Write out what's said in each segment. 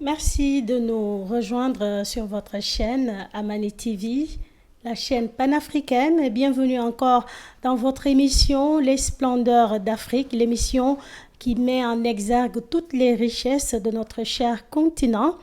Merci de nous rejoindre sur votre chaîne Amani TV, la chaîne panafricaine. Et bienvenue encore dans votre émission Les Splendeurs d'Afrique, l'émission qui met en exergue toutes les richesses de notre cher continent.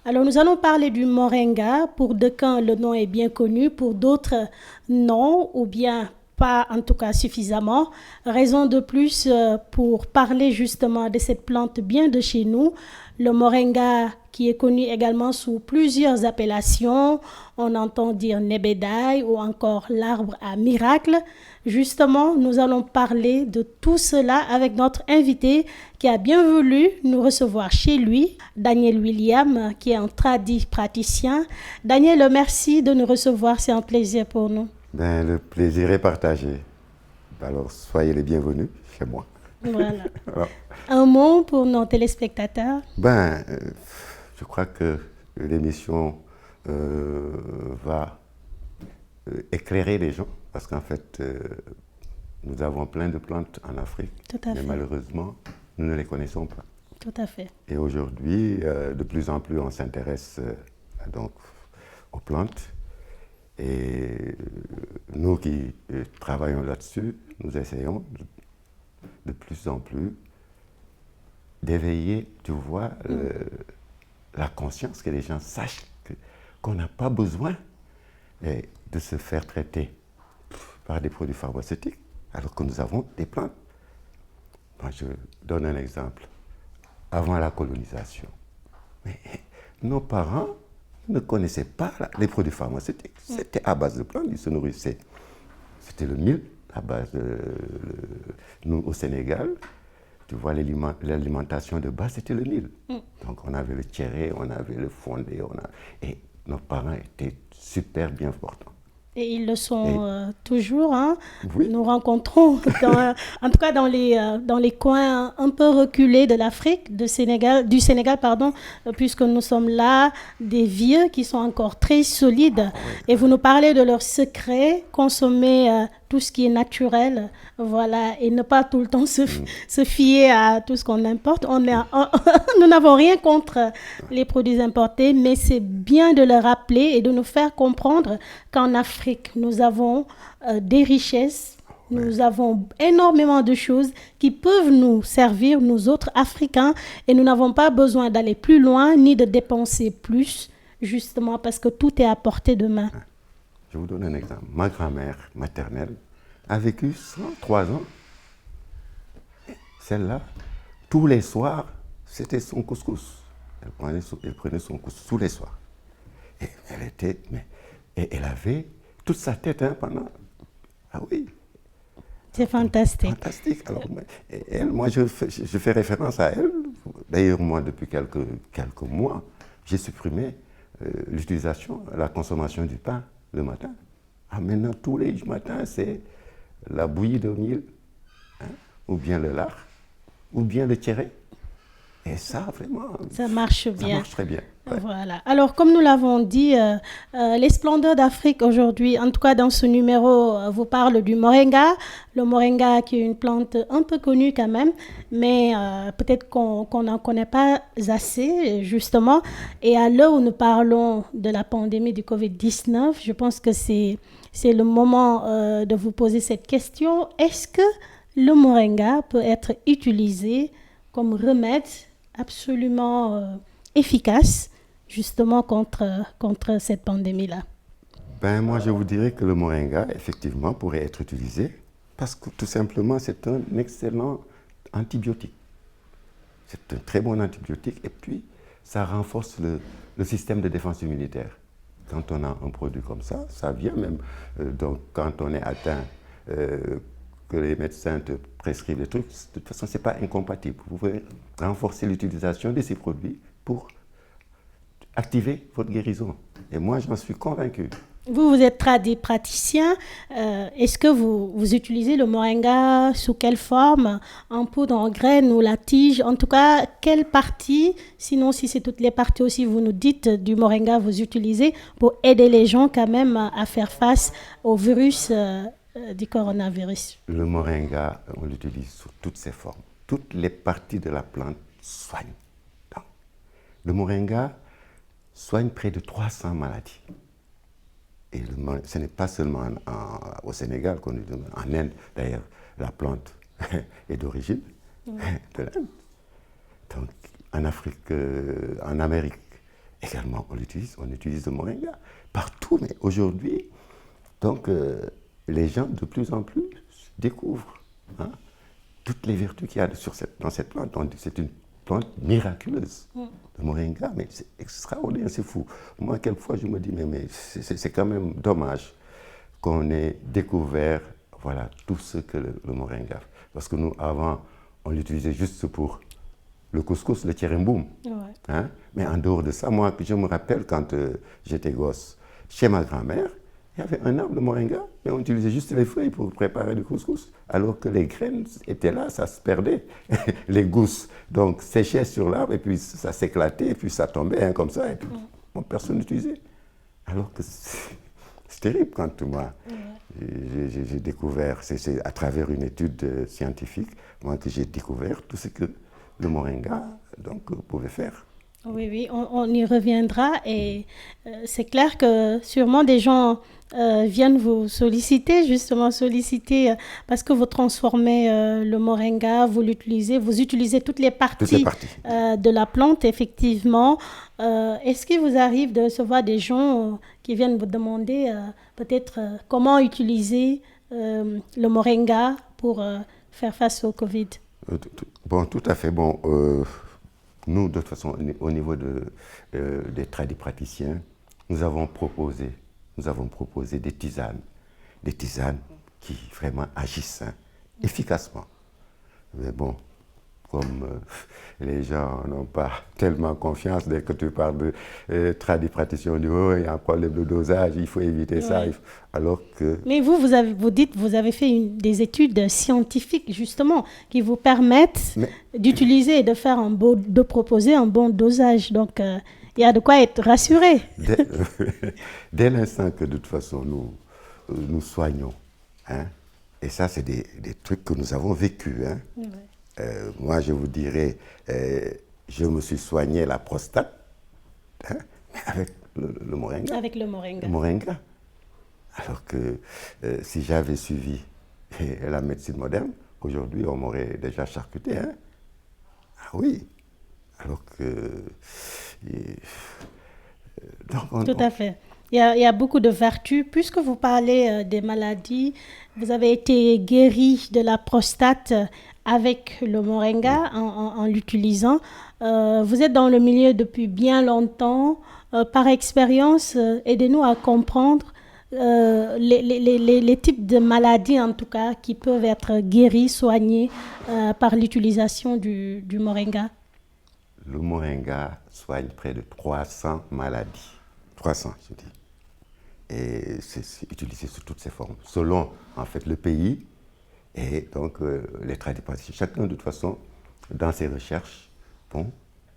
Alors nous allons parler du moringa. Pour d'aucuns, le nom est bien connu, pour d'autres, non, ou bien pas en tout cas suffisamment. Raison de plus pour parler justement de cette plante bien de chez nous. Le moringa qui est connu également sous plusieurs appellations. On entend dire nebedaï ou encore l'arbre à miracle. Justement, nous allons parler de tout cela avec notre invité qui a bien voulu nous recevoir chez lui, Daniel William, qui est un tradit praticien. Daniel, merci de nous recevoir, c'est un plaisir pour nous. Le plaisir est partagé. Alors, soyez les bienvenus chez moi. Voilà. Alors, un mot pour nos téléspectateurs? Je crois que l'émission va éclairer les gens parce qu'en fait, nous avons plein de plantes en Afrique, mais malheureusement, nous ne les connaissons pas. Tout à fait. Et aujourd'hui, de plus en plus, on s'intéresse donc aux plantes. Et nous qui travaillons là-dessus, nous essayons de plus en plus d'éveiller, tu vois, la conscience, que les gens sachent qu'on n'a pas besoin de se faire traiter par des produits pharmaceutiques, alors que nous avons des plantes. Moi, je donne un exemple. Avant la colonisation, mais nos parents ne connaissaient pas les produits pharmaceutiques. C'était à base de plantes, ils se nourrissaient. C'était le mil, à base de... Nous, au Sénégal, tu vois, l'alimentation de base, c'était le mil. Donc, on avait le tchéré, on avait le fondé, et nos parents étaient super bien portants. Et ils le sont toujours. Hein. Oui. Nous rencontrons, en tout cas dans les coins un peu reculés de l'Afrique, du Sénégal, puisque nous sommes là, des vieux qui sont encore très solides. Et vous nous parlez de leurs secrets, consommer tout ce qui est naturel, voilà, et ne pas tout le temps se fier à tout ce qu'on importe. Nous n'avons rien contre les produits importés, mais c'est bien de le rappeler et de nous faire comprendre qu'en Afrique, nous avons des richesses, nous avons énormément de choses qui peuvent nous servir, nous autres Africains, et nous n'avons pas besoin d'aller plus loin ni de dépenser plus, justement parce que tout est à portée de main. Je vous donne un exemple. Ma grand-mère maternelle a vécu 103 ans. Celle-là, tous les soirs, c'était son couscous. Elle prenait son couscous tous les soirs. Et elle avait toute sa tête pendant... Ah oui. C'est fantastique. Fantastique. Alors, moi, je fais référence à elle. D'ailleurs, moi, depuis quelques mois, j'ai supprimé l'utilisation, la consommation du pain le matin. Maintenant, tous les matins, c'est la bouillie de mil, ou bien le lard, ou bien le tchéré. Et ça, vraiment, ça marche bien. Ça marche très bien. Ouais. Voilà. Alors, comme nous l'avons dit, les Splendeurs d'Afrique aujourd'hui, en tout cas dans ce numéro, vous parle du moringa. Le moringa qui est une plante un peu connue quand même, mais peut-être qu'on n'en connaît pas assez, justement. Et à l'heure où nous parlons de la pandémie du Covid-19, je pense que c'est le moment de vous poser cette question. Est-ce que le moringa peut être utilisé comme remède absolument efficace justement contre cette pandémie-là? Moi, je vous dirais que le moringa, effectivement, pourrait être utilisé parce que tout simplement, c'est un excellent antibiotique. C'est un très bon antibiotique et puis, ça renforce le système de défense immunitaire. Quand on a un produit comme ça vient même. Donc, quand on est atteint, que les médecins te prescrivent des trucs, de toute façon, ce n'est pas incompatible. Vous pouvez renforcer l'utilisation de ces produits pour activer votre guérison. Et moi, j'en suis convaincu. Vous êtes praticien. Est-ce que vous utilisez le moringa sous quelle forme? En poudre, en graines ou la tige? En tout cas, quelle partie, sinon si c'est toutes les parties aussi, vous nous dites du moringa, vous utilisez pour aider les gens quand même à faire face au virus du coronavirus? Le moringa, on l'utilise sous toutes ses formes. Toutes les parties de la plante soignent. Donc, Le moringa soigne près de 300 maladies. Et ce n'est pas seulement au Sénégal qu'on utilise, en Inde d'ailleurs, la plante est d'origine de l'Inde. Donc en Afrique, en Amérique également, on utilise le moringa partout. Mais aujourd'hui, donc les gens de plus en plus découvrent toutes les vertus qu'il y a dans cette plante. Donc, c'est une plante miraculeuse, le moringa, mais c'est extraordinaire, c'est fou. Moi, quelquefois, je me dis, mais c'est quand même dommage qu'on ait découvert tout ce que le moringa fait. Parce que nous, avant, on l'utilisait juste pour le couscous, le tcheremboum. Ouais. Mais en dehors de ça, moi, je me rappelle quand j'étais gosse, chez ma grand-mère, il y avait un arbre de moringa, mais on utilisait juste les feuilles pour préparer du couscous. Alors que les graines étaient là, ça se perdait. Les gousses, donc, séchaient sur l'arbre, et puis ça s'éclatait, et puis ça tombait comme ça, et puis personne n'utilisait. Alors que c'est terrible quand moi, j'ai découvert, c'est à travers une étude scientifique, moi, que j'ai découvert tout ce que le moringa pouvait faire. Oui, on y reviendra et c'est clair que sûrement des gens viennent vous solliciter, parce que vous transformez le moringa, vous utilisez toutes les parties. De la plante, effectivement. Est-ce qu'il vous arrive de recevoir des gens qui viennent vous demander peut-être comment utiliser le moringa pour faire face au Covid? Bon, tout à fait. Bon, nous, de toute façon, au niveau des tradipraticiens, nous avons proposé des tisanes qui vraiment agissent efficacement. Mais bon, comme les gens n'ont pas tellement confiance dès que tu parles de tradipraticiens, on dit il y a un problème de dosage, il faut éviter ça. Alors que... Mais vous avez fait des études scientifiques justement qui vous permettent d'utiliser et de proposer un bon dosage. Donc il y a de quoi être rassuré. Dès l'instant que de toute façon nous soignons, et ça c'est des trucs que nous avons vécus. Moi, je vous dirais, je me suis soigné la prostate avec le moringa. Avec le moringa. Le moringa. Alors que si j'avais suivi la médecine moderne, aujourd'hui, on m'aurait déjà charcuté. Ah oui. Alors que... Tout à fait. Il y a beaucoup de vertus. Puisque vous parlez des maladies, vous avez été guéri de la prostate avec le moringa en l'utilisant. Vous êtes dans le milieu depuis bien longtemps. Par expérience, aidez-nous à comprendre les types de maladies, en tout cas, qui peuvent être guéries, soignées par l'utilisation du moringa. Le moringa soigne près de 300 maladies. 300, je dis. Et c'est utilisé sous toutes ses formes, selon, en fait, le pays et donc les tradipraticiens. Chacun, de toute façon, dans ses recherches,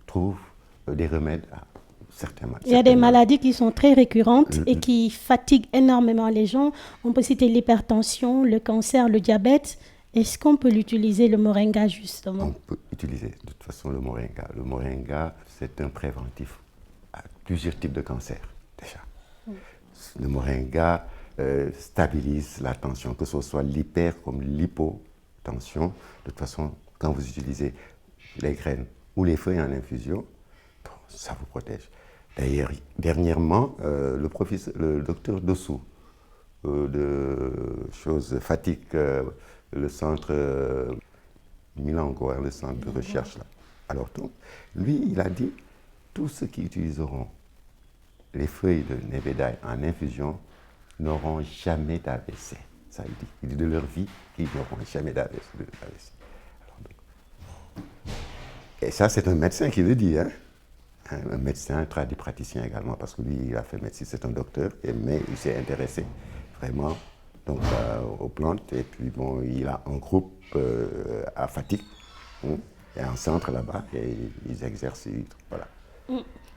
trouve des remèdes à certaines maladies. Il y a des maladies qui sont très récurrentes et qui fatiguent énormément les gens. On peut citer l'hypertension, le cancer, le diabète. Est-ce qu'on peut l'utiliser, le moringa, justement? On peut utiliser, de toute façon, le moringa. Le moringa, c'est un préventif à plusieurs types de cancers, déjà. Le moringa stabilise la tension, que ce soit l'hyper comme l'hypotension. De toute façon, quand vous utilisez les graines ou les feuilles en infusion, ça vous protège. D'ailleurs, dernièrement, le docteur Dossou de fatigue, le centre Milango, le centre de recherche là. Alors donc, lui, il a dit tous ceux qui utiliseront les feuilles de Nebedaï en infusion n'auront jamais d'AVC. Ça, il dit de leur vie qu'ils n'auront jamais d'AVC. Et ça, c'est un médecin qui le dit, un médecin tradipraticien également, parce que lui, il a fait médecine, c'est un docteur, mais il s'est intéressé vraiment donc, aux plantes. Et puis, bon, il a un groupe à Fatick, il y a un centre là-bas, et ils exercent, voilà.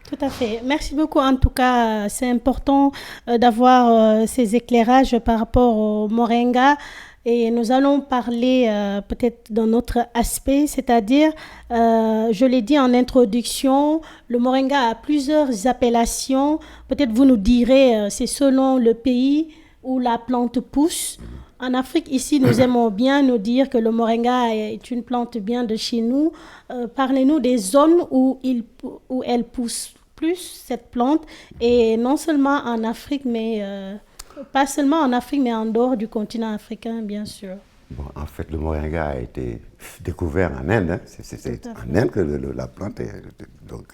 Tout à fait. Merci beaucoup. En tout cas, c'est important d'avoir ces éclairages par rapport au moringa. Et nous allons parler peut-être d'un autre aspect, c'est-à-dire, je l'ai dit en introduction, le moringa a plusieurs appellations. Peut-être vous nous direz, c'est selon le pays où la plante pousse. En Afrique, ici, nous aimons bien nous dire que le moringa est une plante bien de chez nous. Parlez-nous des zones où elle pousse plus, cette plante, et non seulement en Afrique, mais pas seulement en Afrique, mais en dehors du continent africain, bien sûr. Bon, en fait, le moringa a été découvert en Inde. Hein. C'est en Inde que la plante est. Donc,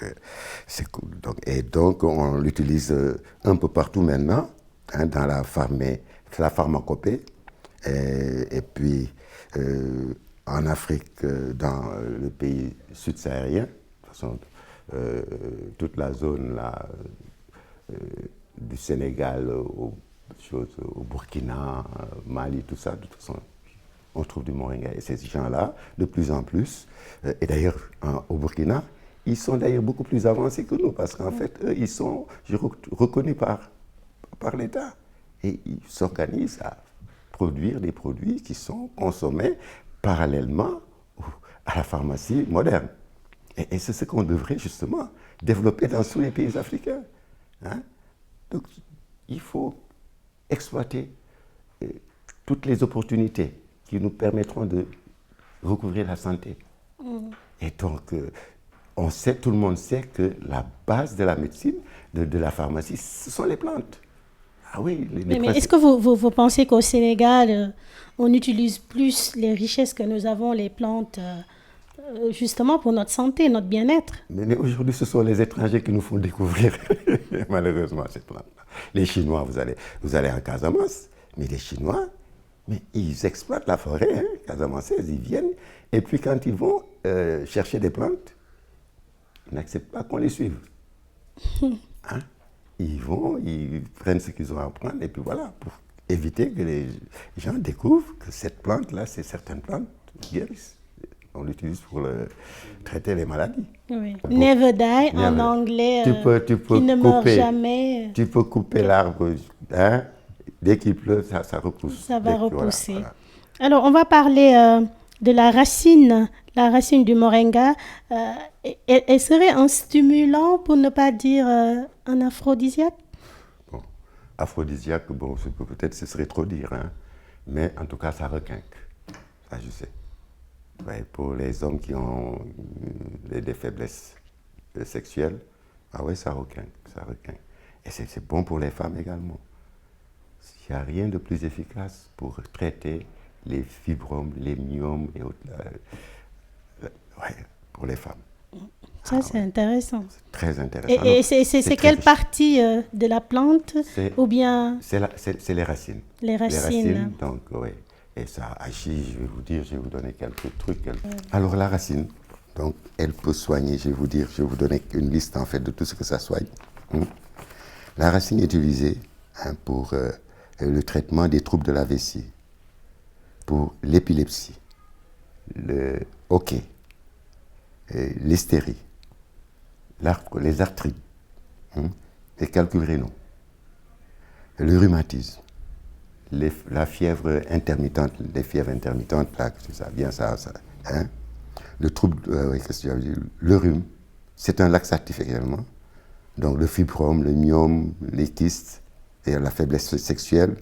c'est cool. Et donc, on l'utilise un peu partout maintenant, hein, dans la pharmacopée. Et puis, en Afrique, dans le pays sud-sahárien, de toute façon, toute la zone là, du Sénégal au Burkina, Mali, tout ça, de toute façon, on trouve du moringa. Et ces gens-là, de plus en plus, et d'ailleurs au Burkina, ils sont d'ailleurs beaucoup plus avancés que nous, parce qu'en fait, eux, ils sont reconnus par l'État. Et ils s'organisent à produire des produits qui sont consommés parallèlement à la pharmacie moderne. Et c'est ce qu'on devrait justement développer dans tous les pays africains. Hein? Donc, il faut exploiter toutes les opportunités qui nous permettront de recouvrir la santé. Et donc, tout le monde sait que la base de la médecine, de la pharmacie, ce sont les plantes. Ah oui, mais est-ce que vous pensez qu'au Sénégal, on utilise plus les richesses que nous avons, les plantes, justement pour notre santé, notre bien-être? Mais aujourd'hui, ce sont les étrangers qui nous font découvrir, malheureusement, cette plante-là. Les Chinois, vous allez en Casamance, mais les Chinois, mais ils exploitent la forêt, hein, casamançaise, ils viennent, et puis quand ils vont chercher des plantes, ils n'acceptent pas qu'on les suive. Hein? Ils vont, ils prennent ce qu'ils ont à prendre, et puis voilà, pour éviter que les gens découvrent que cette plante-là, c'est certaines plantes qui guérissent. On l'utilise pour traiter les maladies. Oui. Never die en anglais, qui ne meurt jamais. Tu peux couper l'arbre, hein, dès qu'il pleut, ça repousse. Ça va repousser. Voilà. Alors, on va parler de la racine du moringa. Elle serait un stimulant, pour ne pas dire un aphrodisiaque? Bon, aphrodisiaque, bon, peut-être ce serait trop dire, hein, mais en tout cas, ça requinque. Ça, je sais. Ouais, pour les hommes qui ont des faiblesses sexuelles, ah ouais, ça requinque. Et c'est bon pour les femmes également. Il n'y a rien de plus efficace pour traiter les fibromes, les myomes et autres, pour les femmes. Ça, c'est intéressant. C'est très intéressant. Et c'est quelle partie de la plante ou bien... C'est les racines. Les racines. Donc, oui. Et ça agit, je vais vous donner quelques trucs. Alors, la racine, donc, elle peut soigner, je vais vous donner une liste, en fait, de tout ce que ça soigne. La racine est utilisée pour le traitement des troubles de la vessie, pour l'épilepsie, le hoquet, l'hystérie, les arthrites, les calculs rénaux, le rhumatisme, la fièvre intermittente, les fièvres intermittentes, là, ça vient, hein? Le trouble, qu'est-ce que tu as dit? Le rhume, c'est un laxatif également. Donc le fibrome, le myome, les kystes, et la faiblesse sexuelle,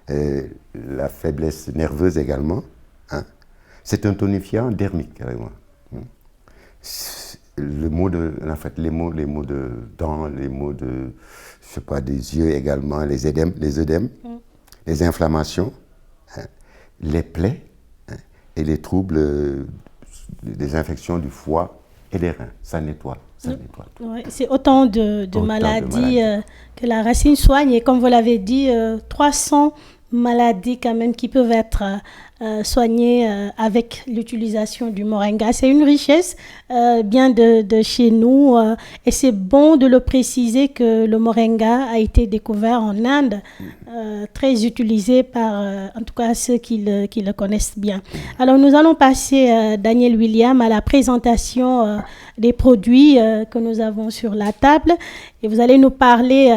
la faiblesse nerveuse également. Hein? C'est un tonifiant dermique également. Les maux de dents, les maux de, je sais pas, des yeux également, les œdèmes, les inflammations, hein, les plaies, hein, et les troubles, des infections du foie et des reins. Ça nettoie. Ouais, c'est autant de maladies que la racine soigne. Et comme vous l'avez dit, 300 maladies quand même qui peuvent être soigner avec l'utilisation du moringa. C'est une richesse bien de chez nous et c'est bon de le préciser que le moringa a été découvert en Inde, très utilisé par en tout cas ceux qui le connaissent bien. Alors nous allons passer, Daniel William, à la présentation des produits que nous avons sur la table et vous allez nous parler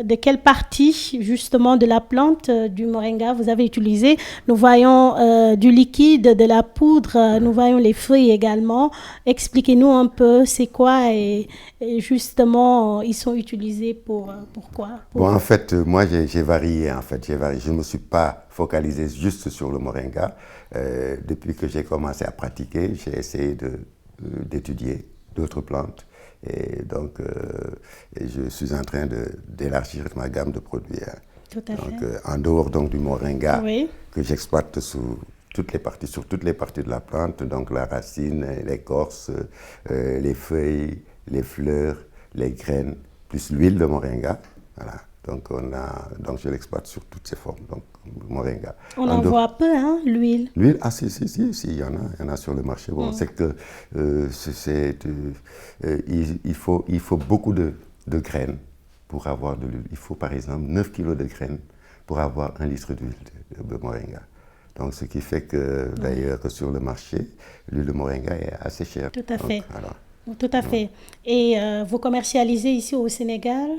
de quelle partie justement de la plante du moringa vous avez utilisé. Nous voyons du liquide, de la poudre, nous voyons les feuilles également. Expliquez-nous un peu c'est quoi et justement ils sont utilisés pourquoi. Bon, en fait, moi j'ai varié, Je ne me suis pas focalisé juste sur le moringa. Depuis que j'ai commencé à pratiquer, j'ai essayé d'étudier d'autres plantes. Et donc, je suis en train d'élargir ma gamme de produits. Tout à fait. En dehors donc, du moringa, oui, que j'exploite sur toutes les parties de la plante, donc la racine, l'écorce, les feuilles, les fleurs, les graines, plus l'huile de moringa. Voilà. Donc je l'exploite sur toutes ses formes, donc moringa. On en voit peu, hein, l'huile. L'huile, si, il y en a sur le marché. Bon, c'est que il faut beaucoup de graines pour avoir de l'huile. Il faut par exemple 9 kilos de graines pour avoir 1 litre d'huile de moringa. Donc ce qui fait que d'ailleurs que sur le marché, l'huile de moringa est assez chère. Tout à fait. Alors, tout à fait. Et vous commercialisez ici au Sénégal?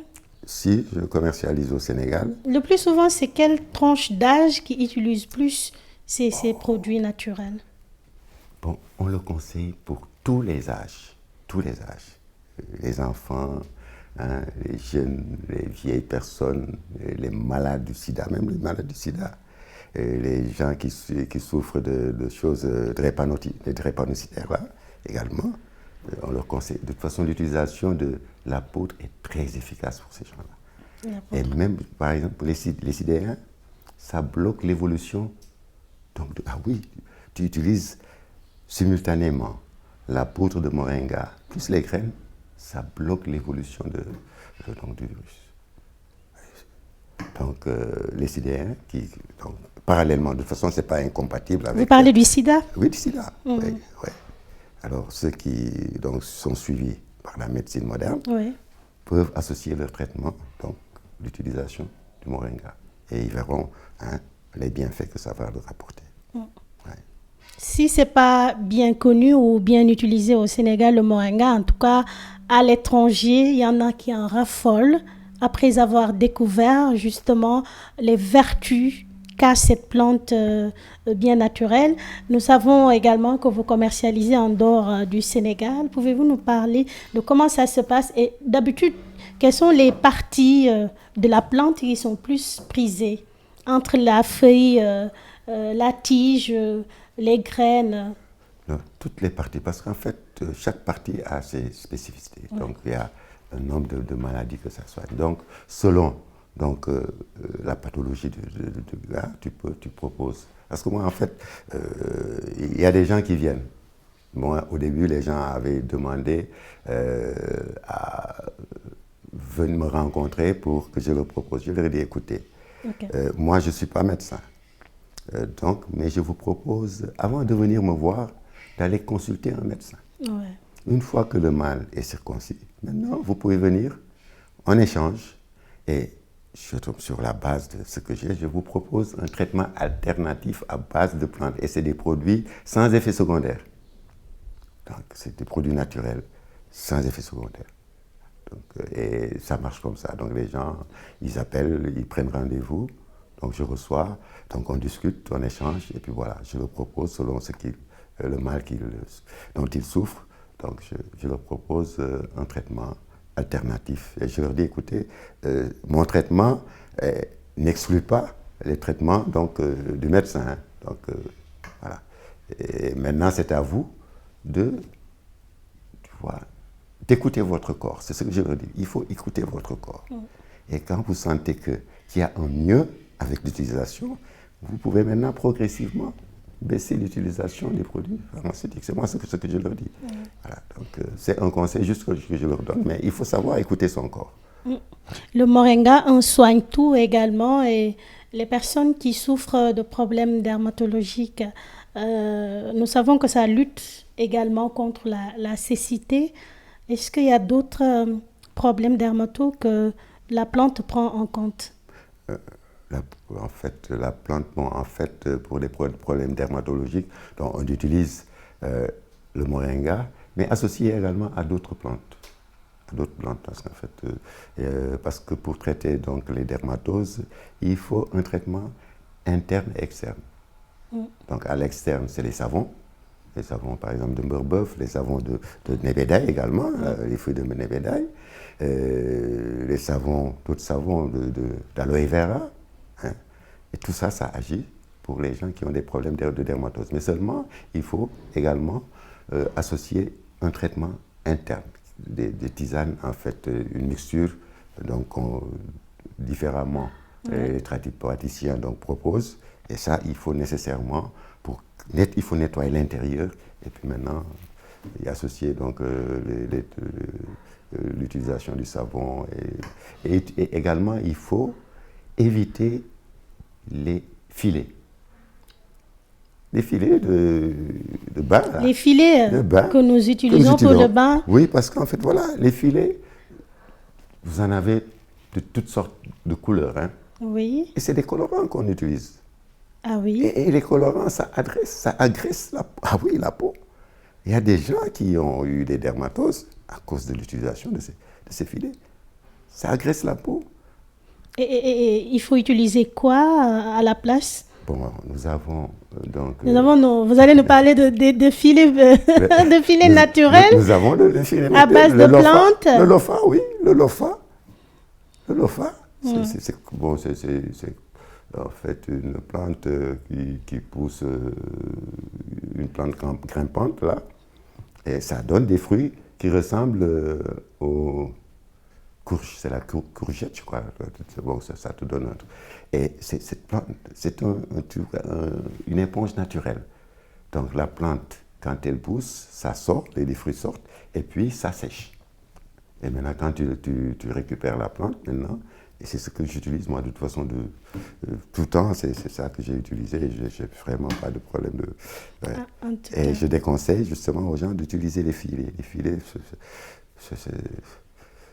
Si, je commercialise au Sénégal. Le plus souvent, c'est quelle tranche d'âge qui utilise plus ces produits naturels? Bon, on le conseille pour tous les âges. Tous les âges. Les enfants, hein, les jeunes, les vieilles personnes, les malades du sida, même les malades du sida. Et les gens qui souffrent de choses drépanocytaires là, également. On leur conseille. De toute façon, l'utilisation de la poudre est très efficace pour ces gens-là. Et même, par exemple, pour les sidéens, ça bloque l'évolution. Donc, tu utilises simultanément la poudre de moringa plus les graines, ça bloque l'évolution du virus. Donc, les sidéens, parallèlement, de toute façon, ce n'est pas incompatible avec... Vous parlez du sida? Oui, du sida, oui. Alors, ceux qui sont suivis par la médecine moderne peuvent associer leur traitement, donc l'utilisation du moringa. Et ils verront les bienfaits que ça va leur apporter. Si ce n'est pas bien connu ou bien utilisé au Sénégal, le moringa, en tout cas, à l'étranger, il y en a qui en raffolent après avoir découvert justement les vertus qu'a cette plante bien naturelle. Nous savons également que vous commercialisez en dehors du Sénégal. Pouvez-vous nous parler de comment ça se passe et d'habitude, quelles sont les parties de la plante qui sont plus prisées entre la feuille, la tige, les graines? Non, toutes les parties, parce qu'en fait, chaque partie a ses spécificités. Donc, il y a un nombre de maladies que ça soit. Donc, selon la pathologie tu proposes. Parce que moi, en fait, il y a des gens qui viennent. Moi, au début, les gens avaient demandé à venir me rencontrer pour que je leur propose. Je leur ai dit, écoutez, moi, je ne suis pas médecin. Mais je vous propose, avant de venir me voir, d'aller consulter un médecin. Une fois que le mâle est circoncis, maintenant, vous pouvez venir, on échange, et sur la base de ce que j'ai, je vous propose un traitement alternatif à base de plantes. Et c'est des produits sans effet secondaire. Donc, c'est des produits naturels, sans effet secondaire. Et ça marche comme ça. Donc, les gens, ils appellent, ils prennent rendez-vous. Donc, je reçois, donc on discute, on échange, et puis voilà, je leur propose selon le mal dont ils souffrent. Donc, je leur propose un traitement alternatif. Et je leur dis, écoutez, mon traitement n'exclut pas les traitements du médecin. Donc, voilà. Et maintenant, c'est à vous d'écouter votre corps. C'est ce que je leur dis. Il faut écouter votre corps. Et quand vous sentez qu'il y a un mieux avec l'utilisation, vous pouvez maintenant progressivement baisser l'utilisation des produits pharmaceutiques. C'est moi ce que je leur dis. Voilà. Donc, c'est un conseil juste que je leur donne, mais il faut savoir écouter son corps. Le moringa, on soigne tout également et les personnes qui souffrent de problèmes dermatologiques, nous savons que ça lutte également contre la cécité. Est-ce qu'il y a d'autres problèmes dermataux que la plante prend en compte? Euh, En fait, la plante, bon, en fait, pour les problèmes dermatologiques, donc on utilise le moringa, mais associé également à d'autres plantes. D'autres plantes, parce qu'en fait, parce que pour traiter donc les dermatoses, il faut un traitement interne et externe. Donc à l'externe, c'est les savons par exemple de beurre-bœuf, les savons de nebedaï également, les fruits de nebedaï, les savons, d'autres savons d'aloe vera, hein. Et tout ça, ça agit pour les gens qui ont des problèmes de dermatose. Mais seulement, il faut également associer un traitement interne, des tisanes, en fait, une mixture, donc différemment, les praticiens donc proposent. Et ça, il faut nécessairement, il faut nettoyer l'intérieur, et puis maintenant, y associer donc l'utilisation du savon. Et également, il faut éviter les filets. Les filets de bain. Là. Les filets de bain, que nous utilisons pour le bain. Oui, parce qu'en fait, voilà, les filets, vous en avez de toutes sortes de couleurs. Hein. Oui. Et c'est des colorants qu'on utilise. Ah oui. Et les colorants, ça agresse la peau. Il y a des gens qui ont eu des dermatoses à cause de l'utilisation de ces filets. Ça agresse la peau. Et il faut utiliser quoi à la place? Bon, nous avons donc... Vous allez nous parler de filets, de filets naturels. Nous avons le filet à base de plantes. Le lofa, oui, le lofa. Le lofa, c'est en fait une plante qui pousse, une plante grimpante, là. Et ça donne des fruits qui ressemblent aux courges. C'est la courgette, je crois. Bon, ça te donne un truc. Et cette plante, c'est une éponge naturelle. Donc la plante, quand elle pousse, ça sort, les fruits sortent, et puis ça sèche. Et maintenant, quand tu récupères la plante, maintenant, et c'est ce que j'utilise, moi, de toute façon, tout le temps, c'est ça que j'ai utilisé, et je n'ai vraiment pas de problème. Et je déconseille justement aux gens d'utiliser les filets. Les filets,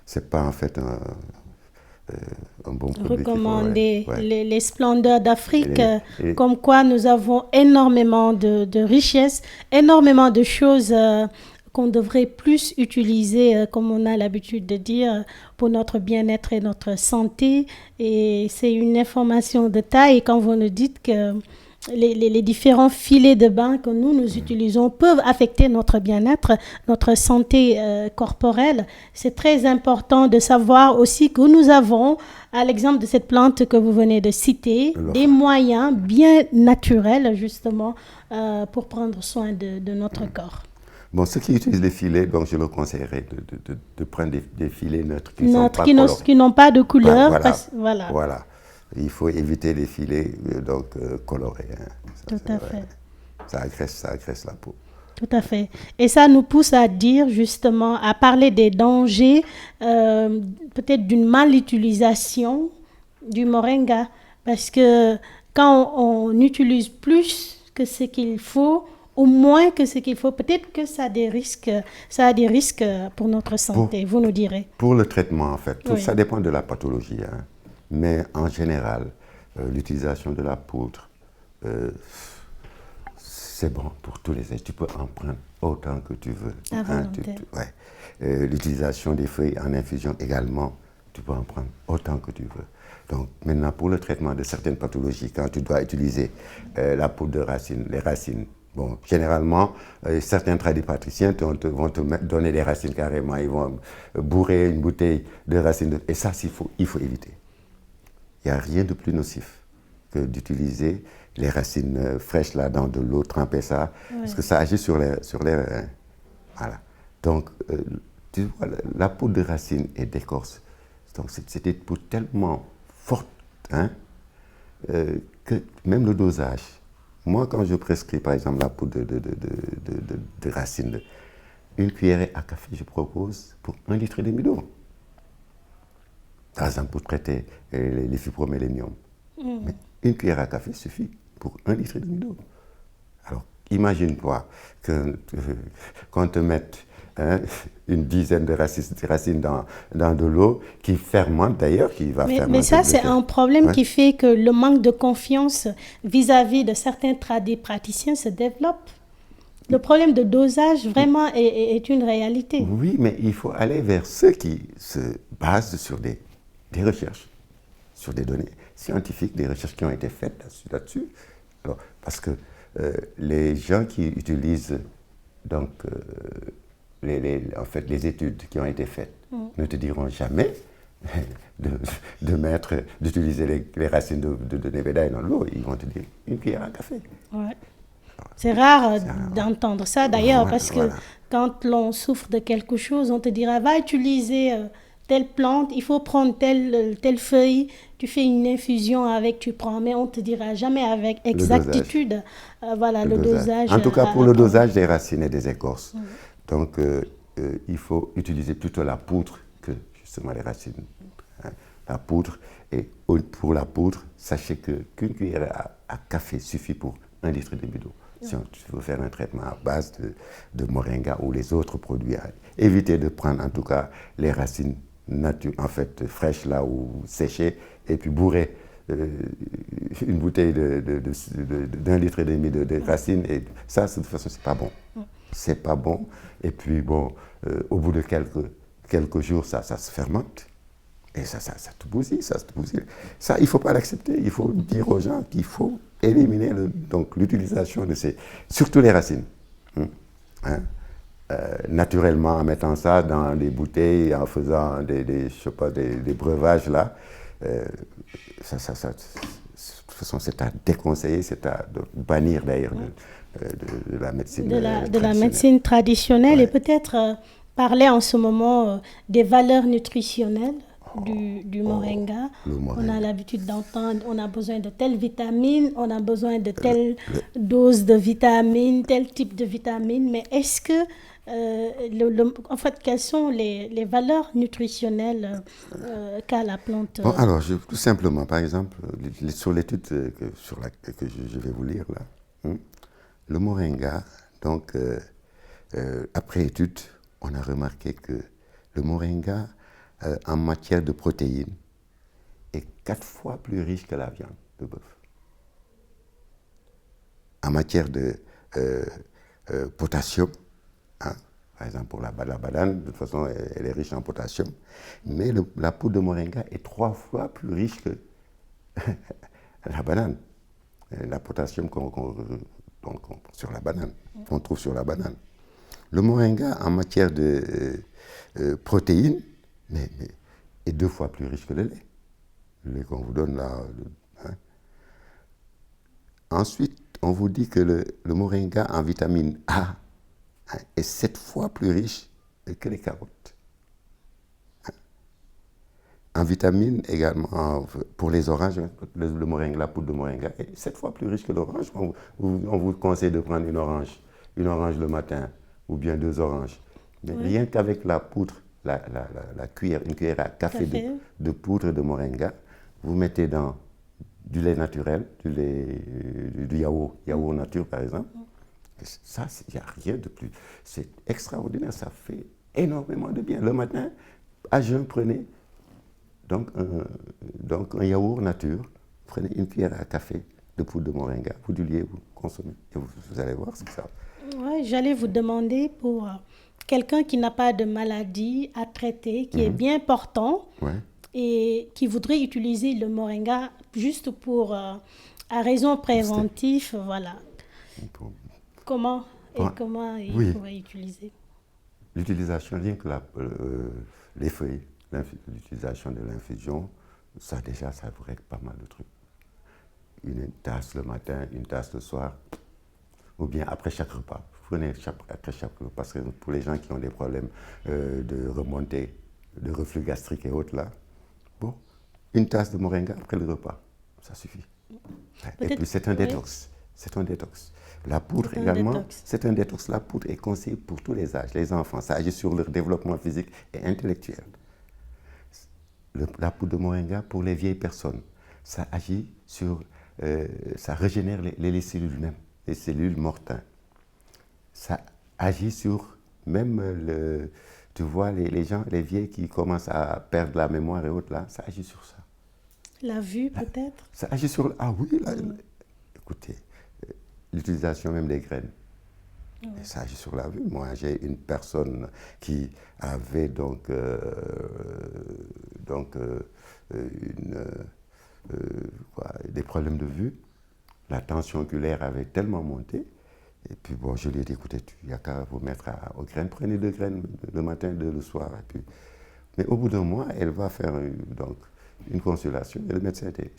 c'est pas en fait un bon produit. Recommander les splendeurs d'Afrique, comme quoi nous avons énormément de richesses, énormément de choses qu'on devrait plus utiliser, comme on a l'habitude de dire, pour notre bien-être et notre santé. Et c'est une information de taille quand vous nous dites que les différents filets de bain que nous utilisons peuvent affecter notre bien-être, notre santé corporelle. C'est très important de savoir aussi que nous avons, à l'exemple de cette plante que vous venez de citer, des moyens bien naturels justement pour prendre soin de notre corps. Bon, ceux qui utilisent les filets, donc je leur conseillerais de prendre des filets neutres qui n'ont pas de couleur. Voilà. Il faut éviter les filets colorés. Hein. Tout à fait. Ça agresse la peau. Tout à fait. Et ça nous pousse à dire justement, à parler des dangers, peut-être d'une mal utilisation du moringa. Parce que quand on utilise plus que ce qu'il faut, ou moins que ce qu'il faut, peut-être que ça a des risques pour notre santé, vous nous direz. Pour le traitement, en fait, ça dépend de la pathologie. Hein. Mais en général, l'utilisation de la poudre, c'est bon pour tous les âges. Tu peux en prendre autant que tu veux. L'utilisation des feuilles en infusion également, tu peux en prendre autant que tu veux. Donc maintenant, pour le traitement de certaines pathologies, quand tu dois utiliser la poudre de racines, les racines, bon, généralement, certains tradipraticiens vont te donner des racines carrément. Ils vont bourrer une bouteille de racines. Et ça, il faut éviter. Il n'y a rien de plus nocif que d'utiliser les racines fraîches là dans de l'eau, tremper ça, parce que ça agit sur les reins. Voilà. Donc, tu vois, la poudre de racine et d'écorce, donc c'est des poudres tellement fortes, hein, que même le dosage. Moi, quand je prescris, par exemple, la poudre de racine, une cuillerée à café, je propose pour 1,5 litre d'eau. par exemple pour traiter les fibroméléniums. Mais une cuillère à café suffit pour 1,5 litre d'eau. Alors, imagine-toi qu'on te mette une dizaine de racines dans de l'eau qui fermente d'ailleurs, qui va fermenter. Mais ça, c'est un problème qui fait que le manque de confiance vis-à-vis de certains praticiens se développe. Le problème de dosage, vraiment, est une réalité. Oui, mais il faut aller vers ceux qui se basent sur des recherches, sur des données scientifiques, des recherches qui ont été faites là-dessus. Alors, parce que les gens qui utilisent donc, en fait, les études qui ont été faites ne te diront jamais d'utiliser les racines de névédaï dans l'eau. Ils vont te dire une cuillère à café. Ouais. C'est rare d'entendre ça d'ailleurs, parce que quand l'on souffre de quelque chose, on te dira va utiliser telle plante, il faut prendre telle feuille, tu fais une infusion avec, tu prends, mais on ne te dira jamais avec exactitude le dosage. En tout cas pour le dosage des racines et des écorces. Donc il faut utiliser plutôt la poudre que justement les racines. La poudre, et pour la poudre, sachez qu'une cuillère à café suffit pour 1,5 litre d'eau. Si tu veux faire un traitement à base de moringa ou les autres produits, évitez de prendre en tout cas les racines fraîches là ou séchées et puis bourrer une bouteille d'1,5 litre de racines. Et ça, de toute façon, c'est pas bon. C'est pas bon. Et puis bon, au bout de quelques jours, ça se fermente. Et ça te bousille, ça. Ça, il ne faut pas l'accepter. Il faut dire aux gens qu'il faut éliminer l'utilisation de surtout les racines. Naturellement, en mettant ça dans des bouteilles, en faisant des breuvages là, de toute façon, c'est à déconseiller, c'est à bannir d'ailleurs de la médecine de la médecine traditionnelle. Et peut-être parler en ce moment des valeurs nutritionnelles du moringa. On a l'habitude d'entendre, on a besoin de telle vitamine, on a besoin de telle dose de vitamine, tel type de vitamine, mais est-ce que, en fait, quelles sont les valeurs nutritionnelles qu'a la plante Bon, alors, tout simplement, par exemple, sur l'étude que je vais vous lire là, le moringa, donc, après étude, on a remarqué que le moringa, en matière de protéines, est 4 fois plus riche que la viande de bœuf. En matière de potassium, par exemple pour la banane, de toute façon elle est riche en potassium, mais la poudre de moringa est 3 fois plus riche que la banane. La potassium qu'on sur la banane, qu'on trouve sur la banane. Le moringa en matière de protéines, est 2 fois plus riche que le lait. Le lait qu'on vous donne là. Ensuite, on vous dit que le moringa en vitamine A est 7 fois plus riche que les carottes. En vitamine également, pour les oranges, le moringa, la poudre de moringa est 7 fois plus riche que l'orange. On vous conseille de prendre une orange le matin, ou bien 2 oranges. Mais rien qu'avec la poudre, une cuillère à café. De poudre de moringa, vous mettez dans du lait naturel, du yaourt nature par exemple. Et ça, il n'y a rien de plus. C'est extraordinaire, ça fait énormément de bien. Le matin, à jeun, prenez donc un yaourt nature, prenez une cuillère à café de poudre de moringa, vous diluez, vous consommez, et vous allez voir ce que ça. Oui, j'allais vous demander pour quelqu'un qui n'a pas de maladie à traiter, qui est bien portant et qui voudrait utiliser le moringa juste pour à raison préventive, voilà. Comment il pourrait utiliser? L'utilisation, rien que les feuilles, l'utilisation de l'infusion, ça déjà, ça vous règle pas mal de trucs. Une tasse le matin, une tasse le soir, ou bien après chaque repas. Vous prenez après chaque repas, parce que pour les gens qui ont des problèmes de remontée, de reflux gastrique et autres là, bon, une tasse de moringa après le repas, ça suffit. Et puis c'est un détox. C'est un détox. La poudre également, c'est un détox. La poudre est conseillée pour tous les âges. Les enfants, ça agit sur leur développement physique et intellectuel. la poudre de moringa pour les vieilles personnes. Ça agit sur, ça régénère les cellules même, les cellules mortes. Ça agit sur même tu vois les gens, les vieilles qui commencent à perdre la mémoire et autres là, ça agit sur ça. La vue peut-être. Ça agit sur, ah oui, là, écoutez, l'utilisation même des graines. Et ça agit sur la vue. Moi, j'ai une personne qui avait des problèmes de vue. La tension oculaire avait tellement monté. Et puis, bon, je lui ai dit, écoutez, il n'y a qu'à vous mettre aux graines. Prenez 2 graines le matin, 2 le soir. Et puis, mais au bout d'un mois, elle va faire une consultation. Et le médecin était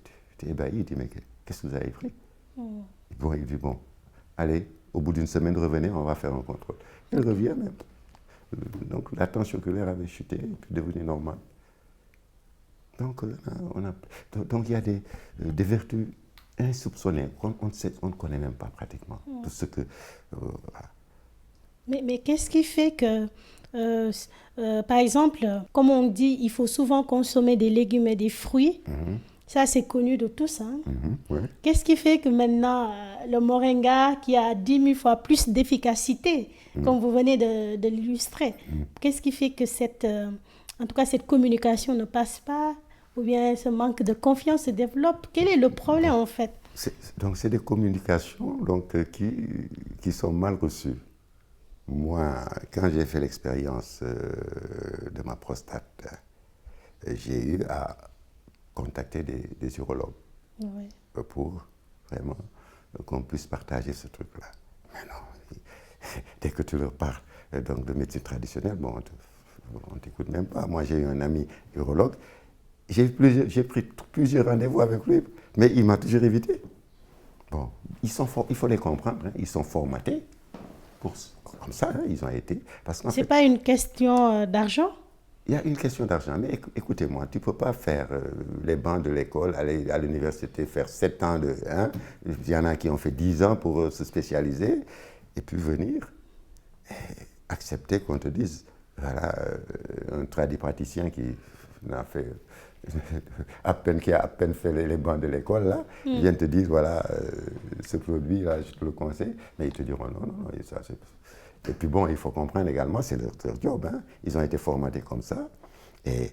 ébahi. Il dit, mais qu'est-ce que vous avez pris? Bon, il dit, bon, allez, au bout d'une semaine, revenez, on va faire un contrôle. Elle revient même. Donc la tension oculaire avait chuté et puis devenue normale. Donc il y a des vertus insoupçonnées qu'on ne connaît même pas pratiquement. Tout ce que, voilà. Mais qu'est-ce qui fait que, par exemple, comme on dit, il faut souvent consommer des légumes et des fruits. Ça, c'est connu de tous. Hein. Ouais. Qu'est-ce qui fait que maintenant, le moringa, qui a 10 000 fois plus d'efficacité, comme vous venez de l'illustrer, qu'est-ce qui fait que en tout cas, cette communication ne passe pas, ou bien ce manque de confiance se développe? Quel est le problème, en fait? Donc, c'est des communications qui sont mal reçues. Moi, quand j'ai fait l'expérience de ma prostate, j'ai eu à contacter des urologues pour vraiment qu'on puisse partager ce truc-là. Mais non, dès que tu leur parles donc de médecine traditionnelle, bon, on ne t'écoute même pas. Moi, j'ai eu un ami urologue, j'ai pris plusieurs rendez-vous avec lui, mais il m'a toujours évité. Bon, il faut les comprendre, hein, ils sont formatés comme ça, hein, ils ont été. C'est pas une question d'argent? Il y a une question d'argent, mais écoutez-moi, tu ne peux pas faire les bancs de l'école, aller à l'université, faire 7 ans de... Hein, il y en a qui ont fait 10 ans pour se spécialiser, et puis venir accepter qu'on te dise, voilà, un tradipraticien qui n'a fait... qui a à peine fait les bancs de l'école, là, vient te dire, voilà, ce produit-là, je te le conseille, mais ils te diront, non, et ça, c'est... Et puis bon, il faut comprendre également, c'est leur job. Hein. Ils ont été formatés comme ça. Et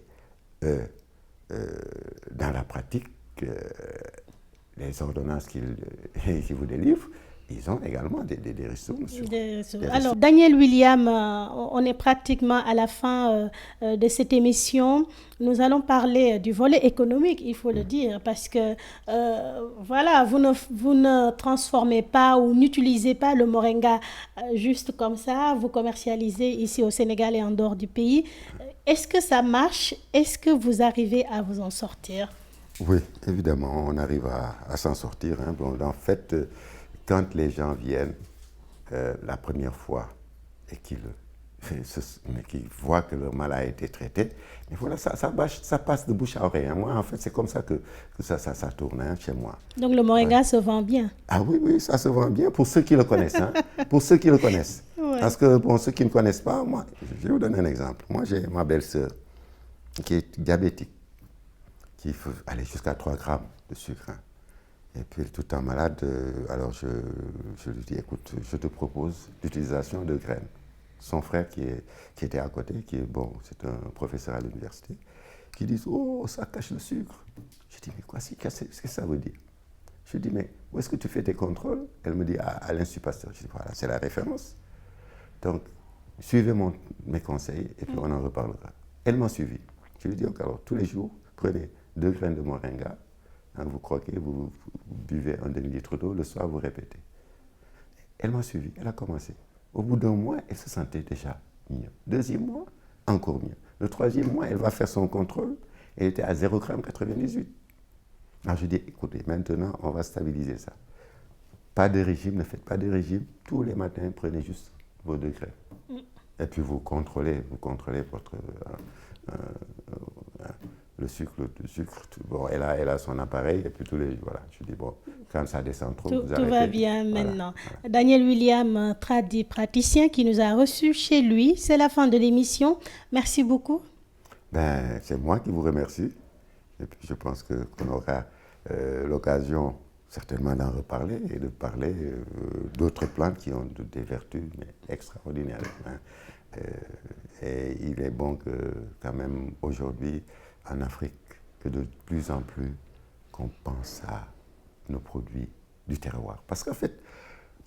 dans la pratique, les ordonnances qu'ils vous délivrent, ils ont également des ressources. Alors, Daniel William, on est pratiquement à la fin de cette émission. Nous allons parler du volet économique, il faut le dire, parce que voilà, vous ne transformez pas ou n'utilisez pas le moringa juste comme ça, vous commercialisez ici au Sénégal et en dehors du pays. Est-ce que ça marche? Est-ce que vous arrivez à vous en sortir? Oui, évidemment, on arrive à s'en sortir. Hein. Bon, en fait, quand les gens viennent la première fois et qu'ils voient que leur mal a été traité, mais voilà, ça passe de bouche à oreille. Hein. Moi, en fait, c'est comme ça que ça tourne hein, chez moi. Donc le moringa se vend bien? Ah oui, ça se vend bien pour ceux qui le connaissent. Hein, pour ceux qui le connaissent. Ouais. Parce que pour ceux qui ne connaissent pas, moi, je vais vous donner un exemple. Moi, j'ai ma belle-sœur qui est diabétique, qui faut aller jusqu'à 3 grammes de sucre. Hein. Et puis, tout le temps malade, alors je lui dis, écoute, je te propose l'utilisation de graines. Son frère qui était à côté, c'est un professeur à l'université, qui dit, oh, ça cache le sucre. Je dis, mais quoi, qu'est-ce que ça veut dire? Je lui dis, mais où est-ce que tu fais tes contrôles? Elle me dit, à l'Institut Pasteur. Je dis, voilà, c'est la référence. Donc, suivez mes conseils et puis on en reparlera. Elle m'a suivi. Je lui dis, ok, alors tous les jours, prenez 2 graines de moringa, hein, vous croquez, vous buvez un demi-litre d'eau, le soir vous répétez. Elle m'a suivi, elle a commencé. Au bout d'un mois, elle se sentait déjà mieux. 2e mois, encore mieux. Le 3e mois, elle va faire son contrôle, elle était à 0,98 g. Alors je dis, écoutez, maintenant on va stabiliser ça. Pas de régime, ne faites pas de régime. Tous les matins, prenez juste vos 2 graines. Et puis vous contrôlez votre... le sucre, bon, elle a son appareil et puis tous les... Voilà, je dis, bon, quand ça descend trop, vous arrêtez. Tout va bien maintenant. Voilà. Daniel William, praticien qui nous a reçus chez lui. C'est la fin de l'émission. Merci beaucoup. Ben, c'est moi qui vous remercie. Et puis je pense qu'on aura l'occasion certainement d'en reparler et de parler d'autres plantes qui ont des vertus mais extraordinaires. Hein. Et il est bon que quand même aujourd'hui en Afrique, que de plus en plus qu'on pense à nos produits du terroir. Parce qu'en fait,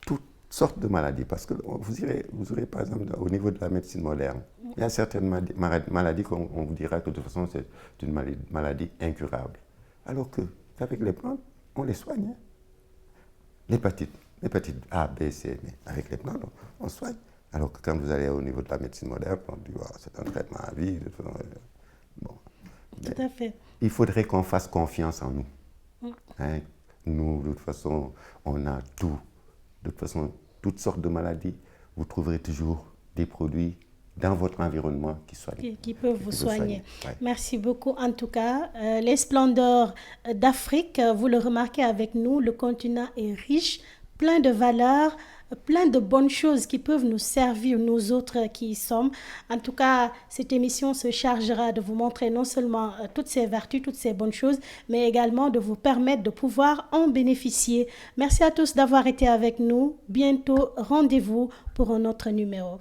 toutes sortes de maladies, parce que vous aurez par exemple au niveau de la médecine moderne, il y a certaines maladies qu'on vous dira que de toute façon c'est une maladie incurable. Alors qu'avec les plantes, on les soigne. Hein. L'hépatite A, B, C, mais avec les plantes, on soigne. Alors que quand vous allez au niveau de la médecine moderne, on dit oh, c'est un traitement à vie. Bon. Tout à fait. Il faudrait qu'on fasse confiance en nous. Hein? Nous, de toute façon, on a tout. De toute façon, toutes sortes de maladies, vous trouverez toujours des produits dans votre environnement qui soignent. Qui peuvent vous soigner. Ouais. Merci beaucoup. En tout cas, les splendeurs d'Afrique, vous le remarquez avec nous, le continent est riche, plein de valeurs, plein de bonnes choses qui peuvent nous servir, nous autres qui y sommes. En tout cas, cette émission se chargera de vous montrer non seulement toutes ces vertus, toutes ces bonnes choses, mais également de vous permettre de pouvoir en bénéficier. Merci à tous d'avoir été avec nous. Bientôt, rendez-vous pour un autre numéro.